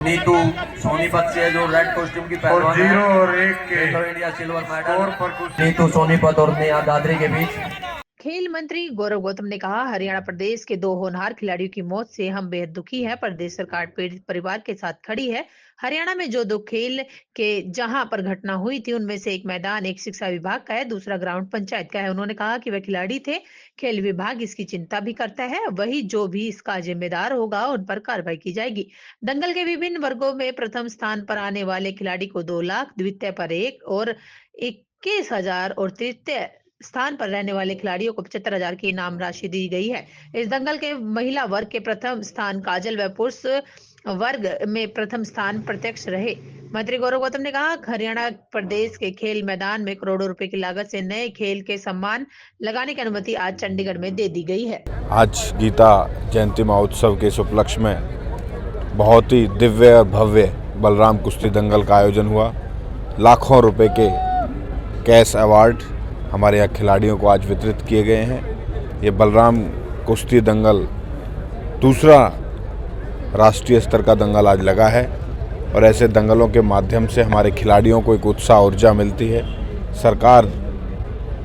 नीतू सोनीपत से जो red costume की पहलवान है, 0 और 1 के खेलो इंडिया सिल्वर स्कोर मेडल पर कुछ नीतू सोनीपत और नेहा दादरी के बीच। खेल मंत्री गौरव गौतम ने कहा, हरियाणा प्रदेश के 2 होनहार खिलाड़ियों की मौत से हम बेहद दुखी हैं। प्रदेश सरकार पीड़ित परिवार के साथ खड़ी है। हरियाणा में जो 2 खेल के जहां पर घटना हुई थी, उनमें से एक मैदान एक शिक्षा विभाग का है, दूसरा ग्राउंड पंचायत का है। उन्होंने कहा कि वह खिलाड़ी थे, खेल विभाग इसकी चिंता भी करता है, वही जो भी इसका जिम्मेदार होगा उन पर कार्रवाई की जाएगी। दंगल के विभिन्न वर्गों में प्रथम स्थान पर आने वाले खिलाड़ी को 2 लाख, द्वितीय पर 1 और 21,000 और तृतीय स्थान पर रहने वाले खिलाड़ियों को 75,000 की इनाम राशि दी गई है। इस दंगल के महिला वर्ग के प्रथम स्थान काजल व पुरुष वर्ग में प्रथम स्थान प्रत्यक्ष रहे। मंत्री गौरव गौतम ने कहा, हरियाणा प्रदेश के खेल मैदान में करोड़ों रुपए की लागत से नए खेल के सम्मान लगाने की अनुमति आज चंडीगढ़ में दे दी गई है। आज गीता जयंती महोत्सव के इस उपलक्ष्य में बहुत ही दिव्य और भव्य बलराम कुश्ती दंगल का आयोजन हुआ। लाखों रुपए के कैश अवार्ड हमारे यहाँ खिलाड़ियों को आज वितरित किए गए हैं। ये बलराम कुश्ती दंगल दूसरा राष्ट्रीय स्तर का दंगल आज लगा है और ऐसे दंगलों के माध्यम से हमारे खिलाड़ियों को एक उत्साह ऊर्जा मिलती है। सरकार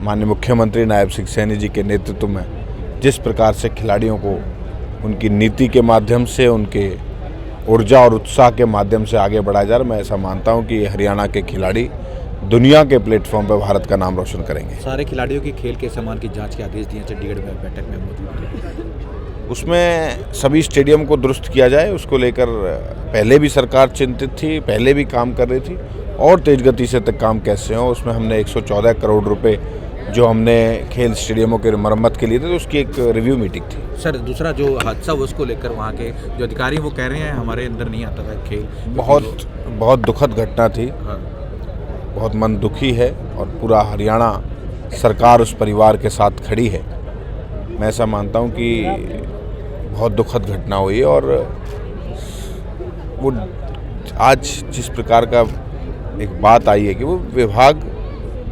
माननीय मुख्यमंत्री नायब सिंह सैनी जी के नेतृत्व में जिस प्रकार से खिलाड़ियों को उनकी नीति के माध्यम से, उनके ऊर्जा और उत्साह के माध्यम से आगे बढ़ाया जा रहा है, मैं ऐसा मानता हूँ कि हरियाणा के खिलाड़ी दुनिया के प्लेटफॉर्म पर भारत का नाम रोशन करेंगे। सारे खिलाड़ियों की खेल के सामान की जांच के आदेश दिए चंडीगढ़ में बैठक में मौजूद। उसमें सभी स्टेडियम को दुरुस्त किया जाए, उसको लेकर पहले भी सरकार चिंतित थी, पहले भी काम कर रही थी और तेज गति से तक काम कैसे हो। उसमें हमने 114 करोड़ रुपए जो हमने खेल स्टेडियमों के मरम्मत के लिए थे, तो उसकी एक रिव्यू मीटिंग थी। सर, दूसरा जो हादसा हुआ उसको लेकर वहाँ के जो अधिकारी वो कह रहे हैं हमारे अंदर नहीं आता था खेल। बहुत दुखद घटना थी। हाँ। बहुत मन दुखी है और पूरा हरियाणा सरकार उस परिवार के साथ खड़ी है। मैं ऐसा मानता हूं कि बहुत दुखद घटना हुई और वो आज जिस प्रकार का एक बात आई है कि वो विभाग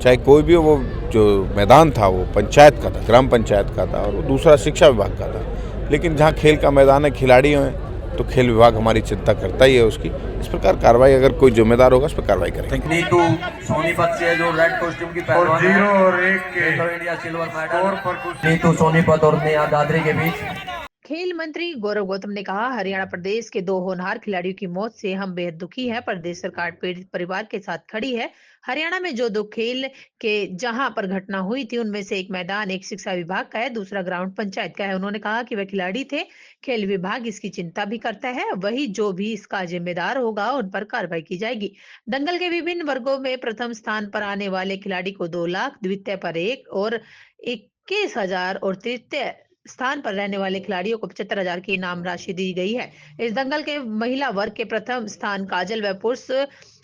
चाहे कोई भी हो, वो जो मैदान था वो पंचायत का था, ग्राम पंचायत का था और वो दूसरा शिक्षा विभाग का था। लेकिन जहाँ खेल का मैदान है, खिलाड़ी हैं, तो खेल विभाग हमारी चिंता करता ही है उसकी। इस प्रकार कार्रवाई, अगर कोई जिम्मेदार होगा उस पर कार्रवाई करेंगे। नीतू सोनीपत से जो रेड कॉस्ट्यूम की पहलवान है, 0 और 1 के खेलो इंडिया सिल्वर स्कोर मेडल पर कुछ नीतू सोनीपत और नेहा दादरी के बीच। खेल मंत्री गौरव गौतम ने कहा, हरियाणा प्रदेश के 2 होनहार खिलाड़ियों की मौत से हम बेहद दुखी हैं। प्रदेश सरकार पीड़ित परिवार के साथ खड़ी है। हरियाणा में जो 2 खेल के जहां पर घटना हुई थी, उनमें से एक मैदान एक शिक्षा विभाग का है, दूसरा ग्राउंड पंचायत का है। उन्होंने कहा कि वह खिलाड़ी थे, खेल विभाग इसकी चिंता भी करता है, वही जो भी इसका जिम्मेदार होगा उन पर कार्रवाई की जाएगी। दंगल के विभिन्न वर्गों में प्रथम स्थान पर आने वाले खिलाड़ी को 2 लाख, द्वितीय पर 1 और 21,000 और तृतीय स्थान पर रहने वाले खिलाड़ियों को 75,000 की इनाम राशि दी गई है। इस दंगल के महिला वर्ग के प्रथम स्थान काजल व पुरुष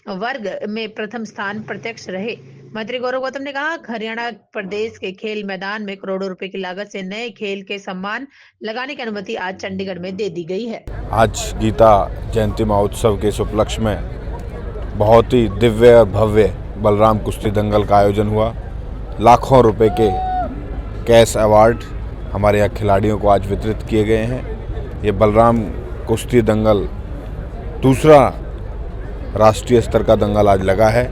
वर्ग में प्रथम स्थान प्रत्यक्ष रहे। मंत्री गौरव गौतम ने कहा, हरियाणा प्रदेश के खेल मैदान में करोड़ों रुपए की लागत से नए खेल के सम्मान लगाने की अनुमति आज चंडीगढ़ में दे दी गई है। आज गीता जयंती महोत्सव के इस उपलक्ष्य में बहुत ही दिव्य और भव्य बलराम कुश्ती दंगल का आयोजन हुआ। लाखों रुपए के कैश अवार्ड हमारे यहाँ खिलाड़ियों को आज वितरित किए गए हैं। ये बलराम कुश्ती दंगल दूसरा राष्ट्रीय स्तर का दंगल आज लगा है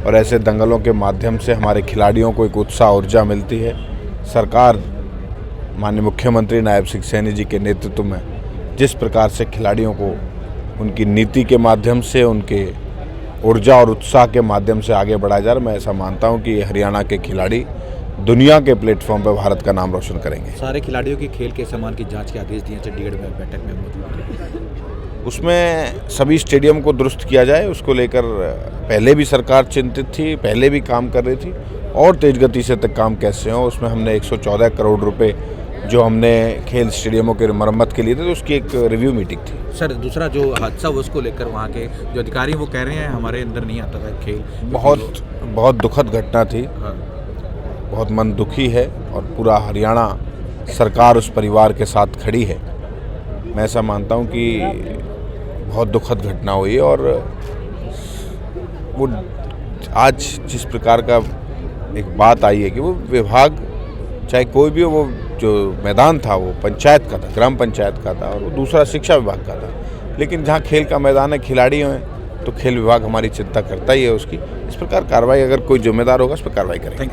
और ऐसे दंगलों के माध्यम से हमारे खिलाड़ियों को एक उत्साह ऊर्जा मिलती है। सरकार माननीय मुख्यमंत्री नायब सिंह सैनी जी के नेतृत्व में जिस प्रकार से खिलाड़ियों को उनकी नीति के माध्यम से, उनके ऊर्जा और उत्साह के माध्यम से आगे बढ़ाया जा रहा है, मैं ऐसा मानता हूँ कि हरियाणा के खिलाड़ी दुनिया के प्लेटफॉर्म पर भारत का नाम रोशन करेंगे। सारे खिलाड़ियों की खेल के सामान की जांच के आदेश दिए चंडीगढ़ में बैठक में मौजूद। उसमें सभी स्टेडियम को दुरुस्त किया जाए, उसको लेकर पहले भी सरकार चिंतित थी, पहले भी काम कर रही थी और तेज गति से तक काम कैसे हो। उसमें हमने 114 करोड़ रुपए जो हमने खेल स्टेडियमों के मरम्मत के लिए थे, तो उसकी एक रिव्यू मीटिंग थी। सर, दूसरा जो हादसा हुआ उसको लेकर वहाँ के जो अधिकारी वो कह रहे हैं हमारे अंदर नहीं आता था खेल। बहुत दुखद घटना थी। हाँ। बहुत मन दुखी है और पूरा हरियाणा सरकार उस परिवार के साथ खड़ी है। मैं ऐसा मानता हूँ कि बहुत दुखद घटना हुई और वो आज जिस प्रकार का एक बात आई है कि वो विभाग चाहे कोई भी हो, वो जो मैदान था वो पंचायत का था, ग्राम पंचायत का था और वो दूसरा शिक्षा विभाग का था। लेकिन जहाँ खेल का मैदान है, खिलाड़ी हैं, तो खेल विभाग हमारी चिंता करता ही है उसकी। इस प्रकार कार्रवाई, अगर कोई जिम्मेदार होगा उस पर कार्रवाई करेंगे।